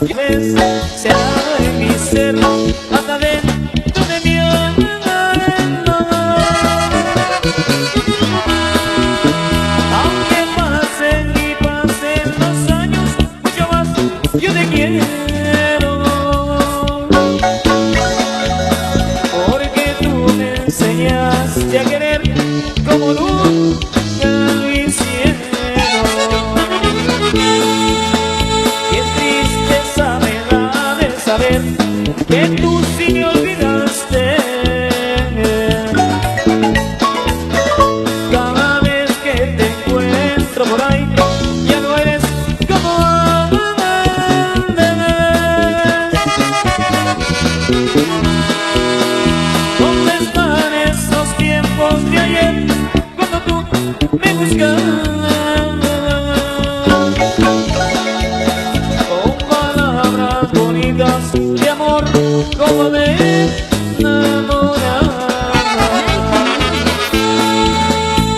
tienes será en mi ser, hasta dentro de mi alma. Aunque pasen y pasen los años, mucho más yo te quiero, porque tú me enseñaste a querer como nunca lo hicieron. Qué tristeza me da de saber que tú sí me olvidaste. Cada vez que te encuentro por ahí, ya no eres como antes. ¿Dónde están esos tiempos de ayer cuando tú me buscabas? Con palabras bonitas de amor, como de enamorada.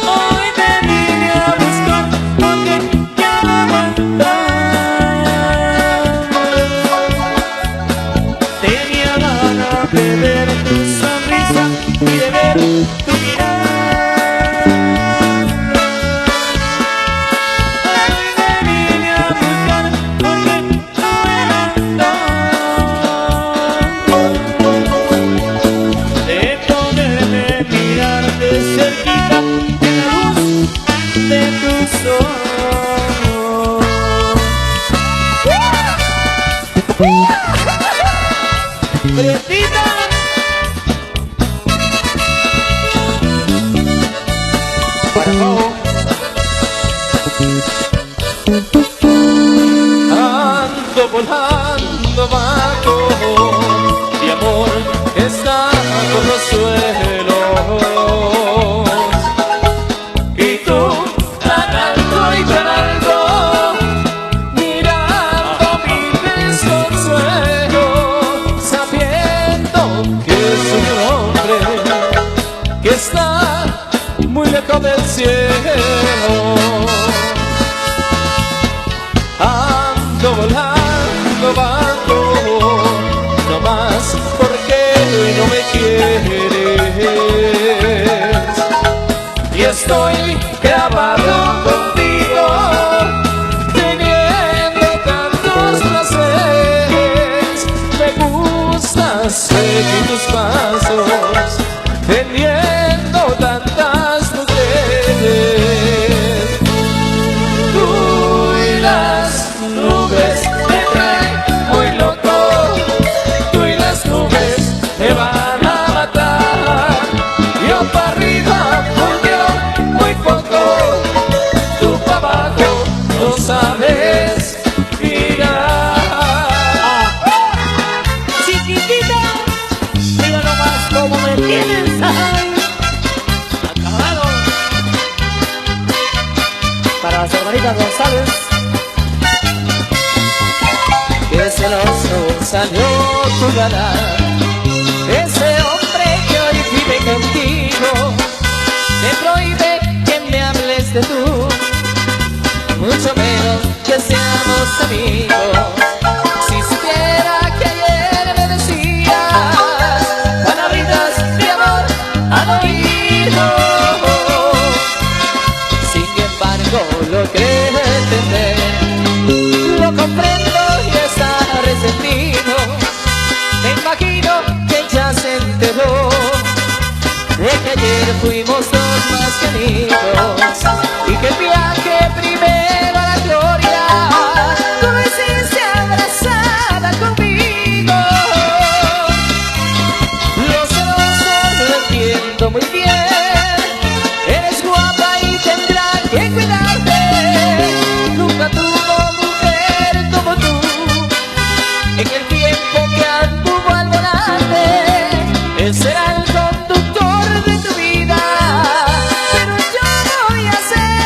Hoy te vine a buscar porque ya no aguantaba. Tenía ganas de ver tu sonrisa y de ver tu mirada. Hoy te vine a buscar porque no era de poderme mirarte cerquita en la luz de tus ojos. ¡Prietita! Para abajo. Ando volando bajo de amor que está por los suelos, y tú tan alto y tan alto, mirando mi desconsuelo, sabiendo que soy un hombre que está muy lejos del cielo. Ando volando bajo, no más porque no me quieres, y estoy grabado contigo, teniendo tantos placeres. Me gusta seguir tus pasos, teniendo tantas mujeres. Tú y las nubes me traen muy loco, tú y las nubes me van a matar. Yo para arriba volvió muy poco, tú para abajo no sabes mirar. Chiquitita, mira nomás cómo me tienes. Acabado. Para las hermanitas González. Que celoso salió tu galán, ese hombre que hoy vive contigo. Te prohíbe que me hables de tú, mucho menos que seamos amigos. Si supiera que ayer me decías palabritas de amor al oído, sin embargo logré entender, lo comprendo y está resentido. Me imagino que ya se enteró de que ayer fuimos dos más que amigos, y que el viaje primero a la gloria tú lo hiciste abrazada conmigo. Lo celoso lo entiendo muy bien, eres guapa y tendrá que cuidarte. Nunca tuvo mujer como tú en el tiempo que anduvo al volante. Él será el conductor de tu vida, pero yo voy a ser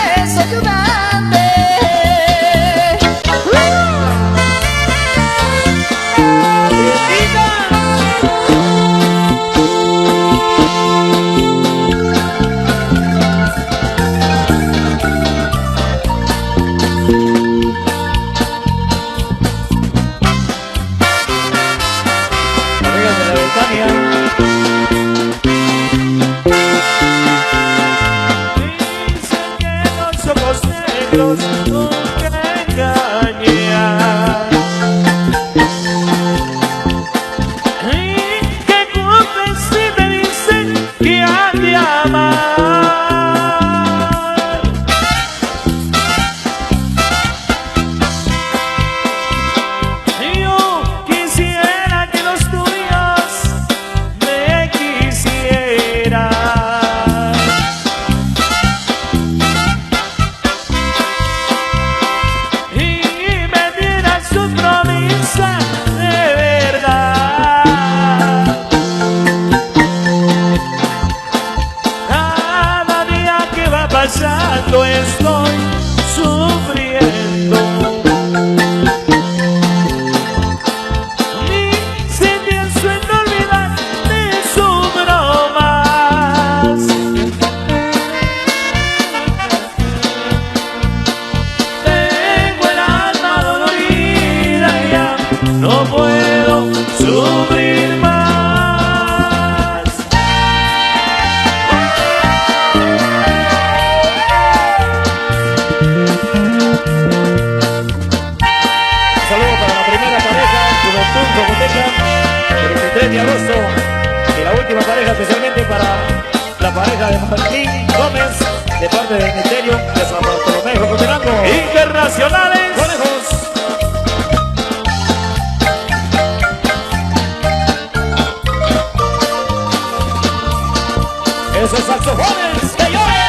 la primera pareja, Juventud Jocoteca, el 23 de agosto. Y la última pareja especialmente para la pareja de Martín Gómez, de parte del Ministerio de San Bartolomé, Jocotenango. Internacionales. Conejos. Esos saxofones que lloran.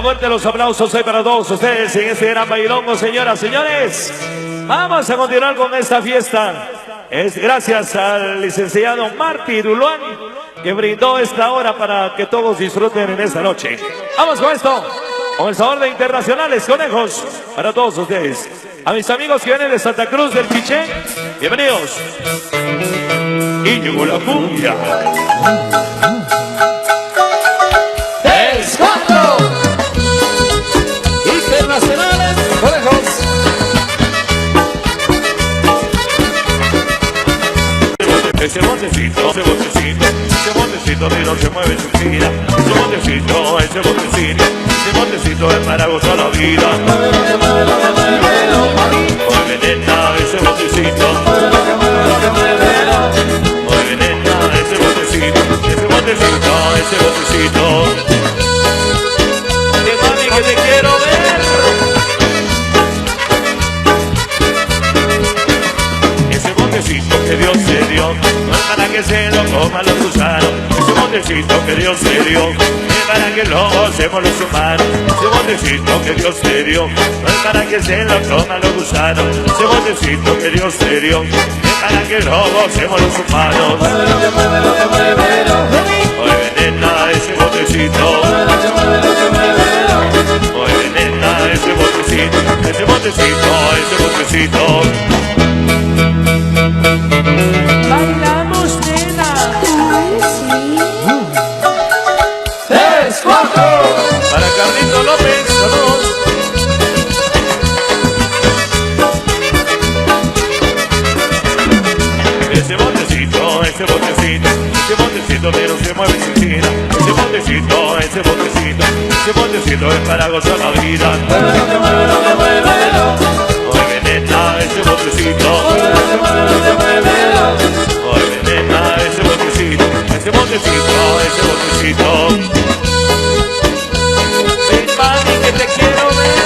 Fuerte los aplausos hoy para todos ustedes en este gran bailongo, señoras, señores. Vamos a continuar con esta fiesta. Es gracias al licenciado Martí Duluán que brindó esta hora para que todos disfruten en esta noche. Vamos con esto, con el sabor de Internacionales, Conejos, para todos ustedes. A mis amigos que vienen de Santa Cruz del Piché, bienvenidos. Y llegó la cumbia. 3, 4. Internacionales, Conejos. Ese botecito, no se mueve su gira. Ese botecito es para gozar la vida. Oye, nena, ese botecito. Oye, nena, ese botecito. Que mami, que te quiero ver. Ese botecito que Dios se dio, no es para que se lo coman los gusanos. Ese botecito que Dios se dio, es para que lo gocemos los humanos. Ese botecito que Dios se dio, no es para que se lo coman los gusanos. Ese botecito que Dios se dio, es para que lo gocemos los humanos. Oye, nena, ese botecito. Oye, nena, ese botecito. Bailamos, nena. 3, 4. Para Carlito López, saludos. Ese botecito que no se mueve sin gira. Ese botecito es para gozar la vida. Oye, nena, ese botecito. Oye, nena, ese botecito. Ven, mami, que te quiero ver.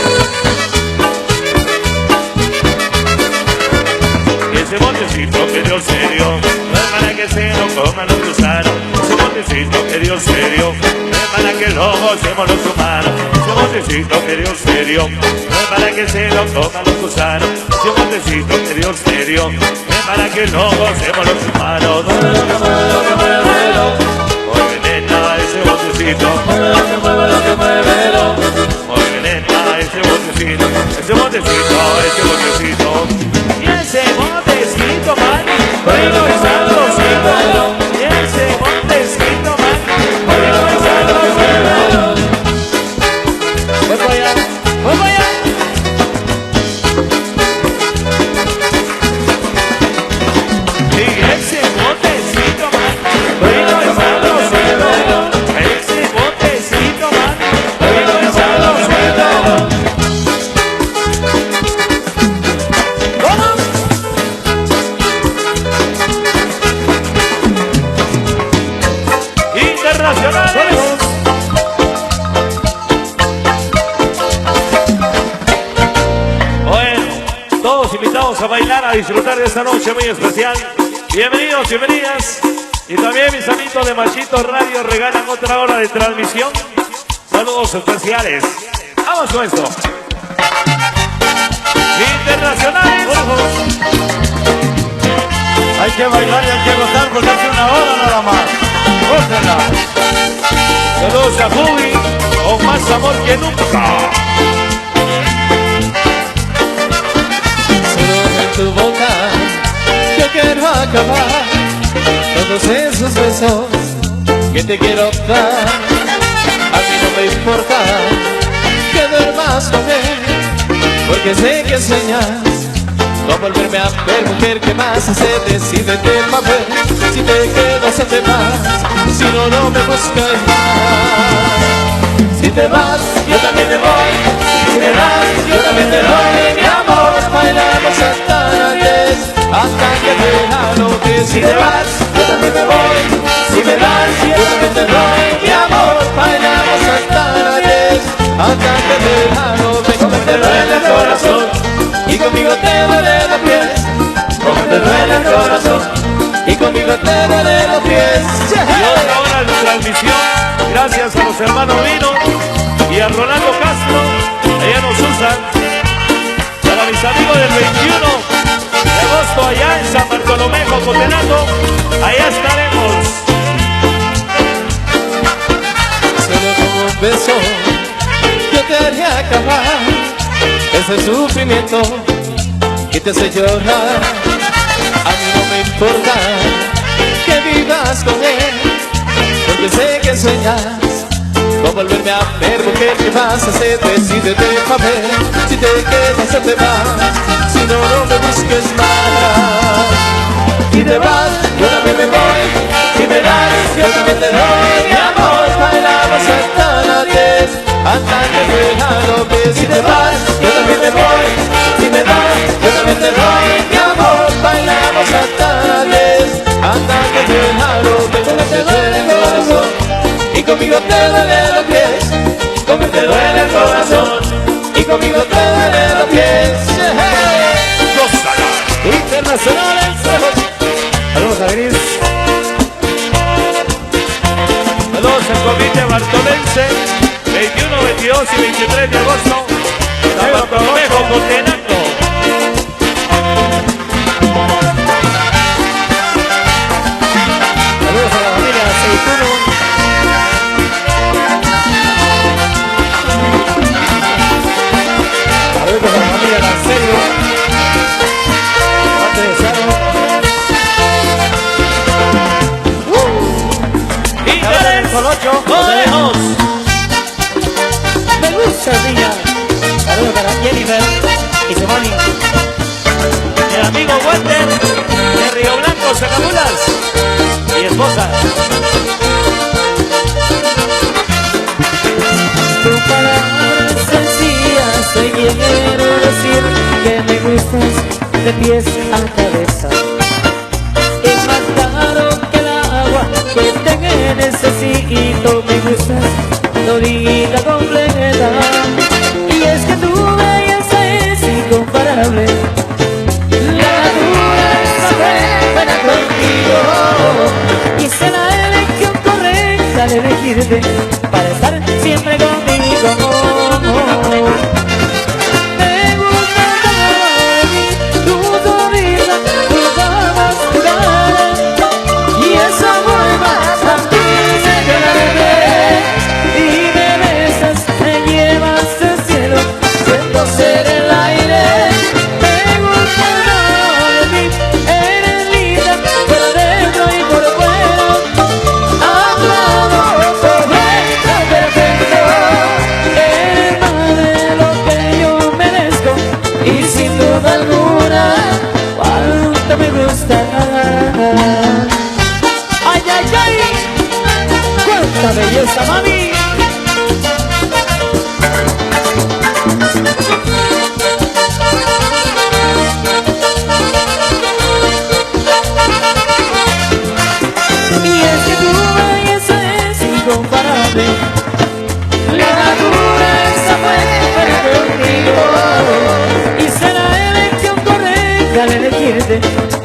Ese botecito que Dios se dio, no es para que se lo coman los gusanos. Ese botecito que Dios se dio, no es para que lo gocemos los humanos. Ese botecito que Dios se dio, no es para que se lo coman los gusanos. Ese botecito que Dios se dio, no es para que lo gocemos los humanos. Oye, nena, ese botecito. Oye, nena, ese botecito. Y ese botecito, man, voy gozando, y ese botecito, man, voy gozando, voy para allá. Y ese botecito, man, voy gozando, ese botecito, man, voy gozando. Internacionales. Bueno, todos invitados a bailar, a disfrutar de esta noche muy especial. Bienvenidos, bienvenidas. Y también mis amigos de Machito Radio regalan otra hora de transmisión. Saludos especiales. Vamos con esto. Internacionales. Hay que bailar y hay que gozar porque hace una hora nada más. Gócenla. Saludos a Jubi, con más amor que nunca. Se todos esos besos que te quiero dar. A mí no me importa que duermas con él, porque sé que sueñas con volverme a ver, mujer. ¿Qué más hacer? Decídete, papel. Si te quedas o te vas, si no, no me busques más. Si te vas, yo también me voy. Si me das, yo también te doy mi amor. Bailamos hasta antes, hasta que te aloques. Si te vas, yo también me voy. Si me das, yo también te doy mi amor. Bailamos hasta antes, hasta que te aloques. Como te duele el corazón y conmigo te duele los pies. Como te duele el corazón y conmigo te duele los pies. Y otra hora de transmisión, gracias a los hermanos Vino y a Rolando Castro, allá nos usan. Para mis amigos del 21 de agosto allá en San Bartolomé, Jocotenango, allá estaremos. Solo con un beso yo te haría acabar ese sufrimiento que te hace llorar. A mí no me importa que vivas con él, porque sé que sueñas con volverme a ver, mujer. ¿Qué vas a hacer? Decídete, papel. Si te quedas o te vas, si no, no me busques más. Si te vas, yo también me voy. Si me das, yo también te doy mi amor. Bailamos hasta antes, hasta que te aloques. Si te vas, yo también me voy. Si me das, yo también te doy mi amor. Bailamos hasta antes, hasta que te aloques. Como te duele el corazón y conmigo te duele los pies. Como te duele el corazón y conmigo te duele los pies. Internacionales. Saludos a Gris. Saludos al convite bartolense, 21, 22 y 23 de agosto, San Bartolomé, Jocotenango. Saludos a la familia Aceituno. Saludos a la familia Lancerio. Parte de Sano. Colocho, ¡Codejos! Me gusta niña. Saludos para Jennifer y su mami. El amigo Walter de Río Blanco, Sacamulas, y esposa. Con palabras sencillas te quiero decir que me gustas de pies a cabeza. Es más claro que el agua que te necesito. Me gustas todita completa. Y es que tu belleza es incomparable. La naturaleza fue buena contigo y será la elección correcta de elegirte para estar siempre conmigo. Me gusta todo de ti, tu sonrisa, tus ojos, tu cara, y esa forma tan dulce que la bebé. Y me besas, me llevas al cielo, siento ser el aire. Me gusta todo de ti, eres linda por dentro y por fuera. A tu lado todo está perfecto. Eres más de lo que yo merezco y sin duda alguna cuánto me gusta. Ay, ay, ay, cuánta belleza, mami. Y es que tu belleza es incomparable. La naturaleza fue contigo y será elección correcta al elegirte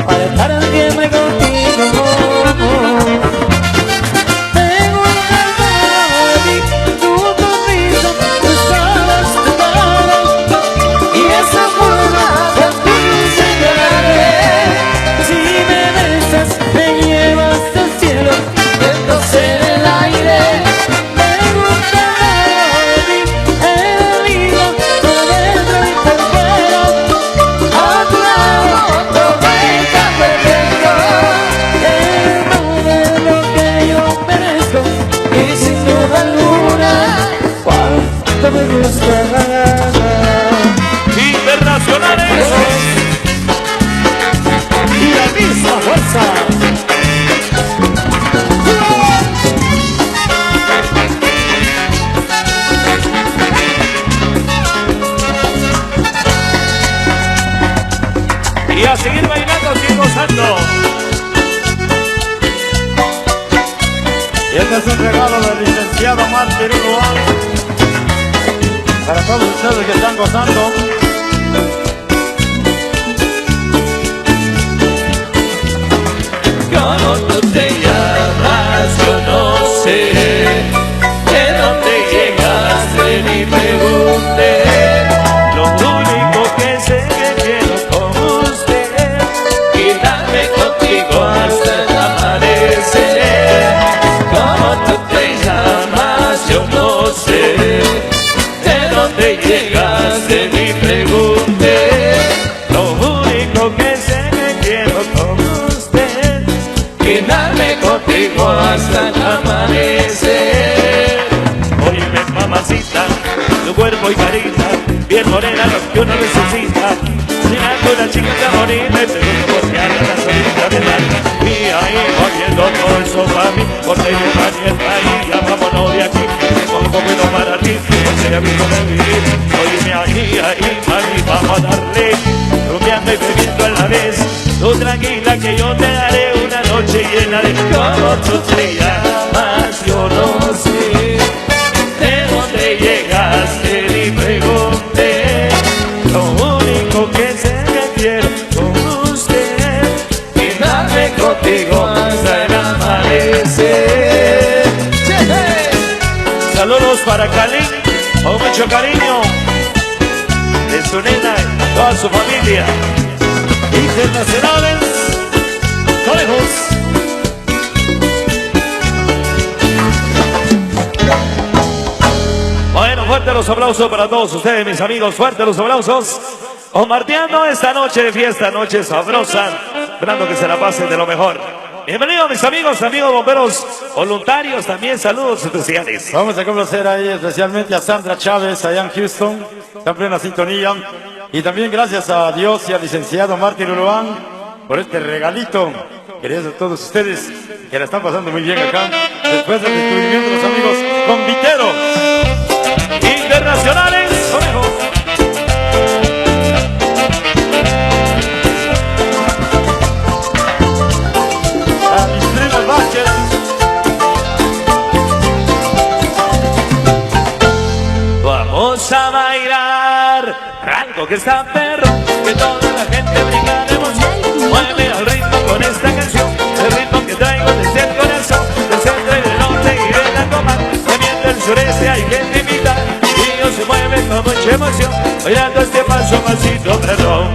para estar siempre contigo. Me gusta todo de ti, tu sonrisa, tus caras, tu cara, y esa forma tan dulce que la ves. Si me besas, me llevas al cielo, entonces en el aire. Me gusta todo de ti, eres lindo por dentro y por fuera. A tu lado todo está perfecto. a seguir bailando, a seguir gozando. Y este es un regalo del licenciado Martín Uruán para todos ustedes que están gozando. ¿Cómo tú te llamas? Yo no sé. ¿De dónde llegaste? Ni pregunté. Lo único que sé que quiero con usted, Quedarme contigo hasta el amanecer. ¿Cómo tú te llamas? Yo no sé. ¿De dónde llegaste? Ni pregunté. lo único que sé que quiero con usted, Quedarme contigo hasta el amanecer. óyeme mamacita, tu cuerpo y carita, bien morena lo que uno necesita. Mirando una chica bonita y segundo porque anda la solita de mar. Y ahí moviendo todo eso para mí, porque yo para el país, ya vámonos de aquí. Tengo algo bueno para ti, porque ya vivo de vivir. Óyeme ahí, mami, vamos a darle, rumbeando y bebiendo a la vez. Tú tranquila que yo te daré una noche llena de ¿Cómo tú te llamas? Yo no sé. ¿De dónde llegaste? Ni pregunté. lo único que sé que quiero con usted. Quedarme contigo hasta el amanecer. Saludos para Kalin, con mucho cariño, de su nena y toda su familia. Internacionales, conejos. Bueno, fuerte los aplausos para todos ustedes, mis amigos, fuerte los aplausos. Compartiendo esta noche de fiesta, noche sabrosa, esperando que se la pasen de lo mejor. Bienvenidos mis amigos bomberos voluntarios, también saludos especiales. Vamos a complacer ahí especialmente a Sandra Chávez allá en Houston, está en plena sintonía. Y también gracias a Dios y al licenciado Martín Uruán por este regalito. Queridos a todos ustedes que la están pasando muy bien acá. Después del descubrimiento de los amigos conviteros Internacionales, conejos. a mis primos Vázquez. Vamos a bailar algo que está perro, que toda la gente brinca de emoción. Mueve al ritmo con esta canción, el ritmo que traigo desde el corazón, del centro y del norte y de la coma, también del sureste hay gente invitada, y ellos se mueven con mucha emoción, bailando este paso pasito perrón.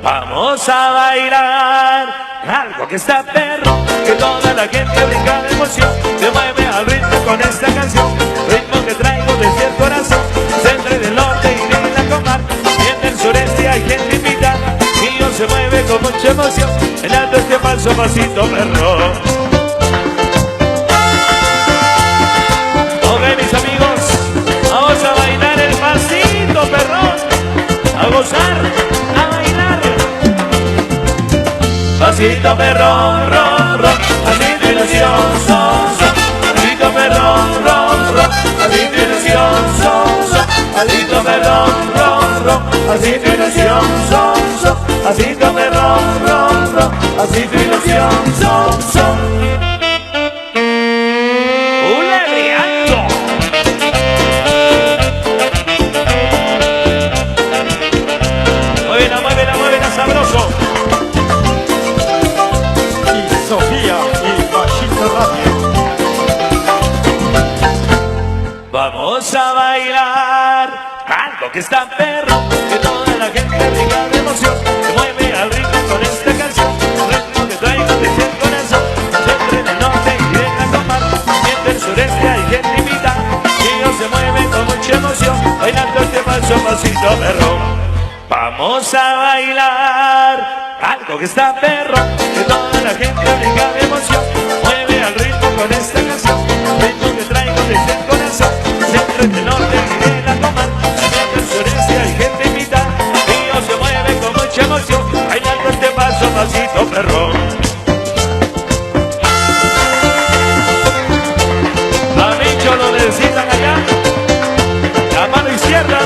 Vamos a bailar algo que está perro, que toda la gente brinca de emoción, se mueve al ritmo con esta canción, ritmo que traigo desde el corazón, centro y del norte y de la comarca, y en el sureste hay gente invitada, y ellos se mueve con mucha emoción, bailando este falso pasito perro. Ok, mis amigos, vamos a bailar el pasito perrón, a gozar, a bailar. Pasito perrón, ron, ron, pasito ilusión, son, son. Pasito perrón, ron, ron, pasito ilusión, son, son. Pasito perrón, ron, ron, pasito ilusión, son, son. Pasito perrón, ron, ron, pasito ilusión, son, son. ¡Ule, briando! Muévela, sabroso. Sofía y Machito Radio. Vamos a bailar algo que está perro, que toda la gente brinca de emoción, se mueve al ritmo con esta canción, el ritmo que traigo desde el corazón, siempre del norte y de la comarca, y del sureste hay gente invitada, y ellos se mueven con mucha emoción, bailando este falso pasito perro. Vamos a bailar algo que está perro, que toda la gente brinca de emoción, mueve al ritmo con esta canción, ritmo que traigo desde el corazón, centro del norte y de la comarca, del sureste hay gente invitada, y ellos se mueven con mucha emoción, bailando este paso pasito perro. A Micho lo necesitan allá, la mano izquierda,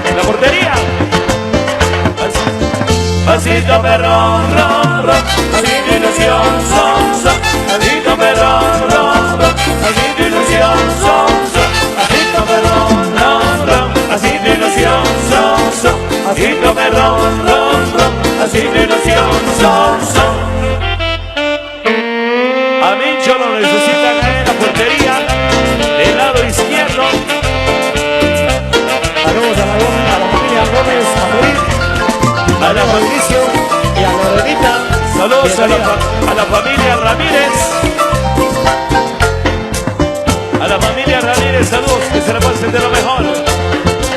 en la portería. Pasito perro. ron, ron, ron, así de ilusión son, son, así come ron, ron, ron, así de ilusión son, son, así come ron, ron, ron, así de ilusión son, son, así come ron, ron, ron, así de ilusión son, son. A Mincho lo resucitan en la portería del lado izquierdo. Saludos a la familia Gómez, a la Mauricio y a Lorenita. Saludos a la familia Ramírez. A la familia Ramírez, saludos, que se la pasen de lo mejor.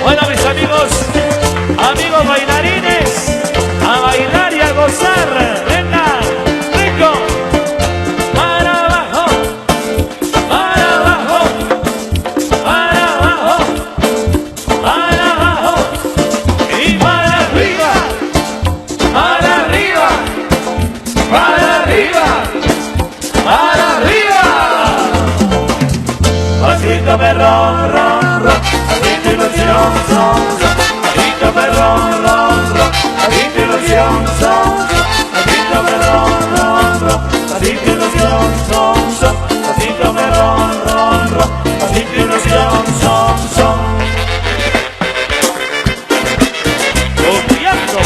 Bueno, mis amigos bailarines, a bailar y a gozar. Venga, rico. Para abajo, para abajo, para abajo, para abajo y para arriba, para arriba, para arriba, para arriba. Pasito perrón, ron, ron, así de ilusión son, son. Pasito perrón, ron, ron, así de ilusión son, son. Pasito perrón, ron, ron, así de ilusión son, son. Pasito perrón, ron, ron, así de ilusión son, son. Confiando.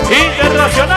Internacional.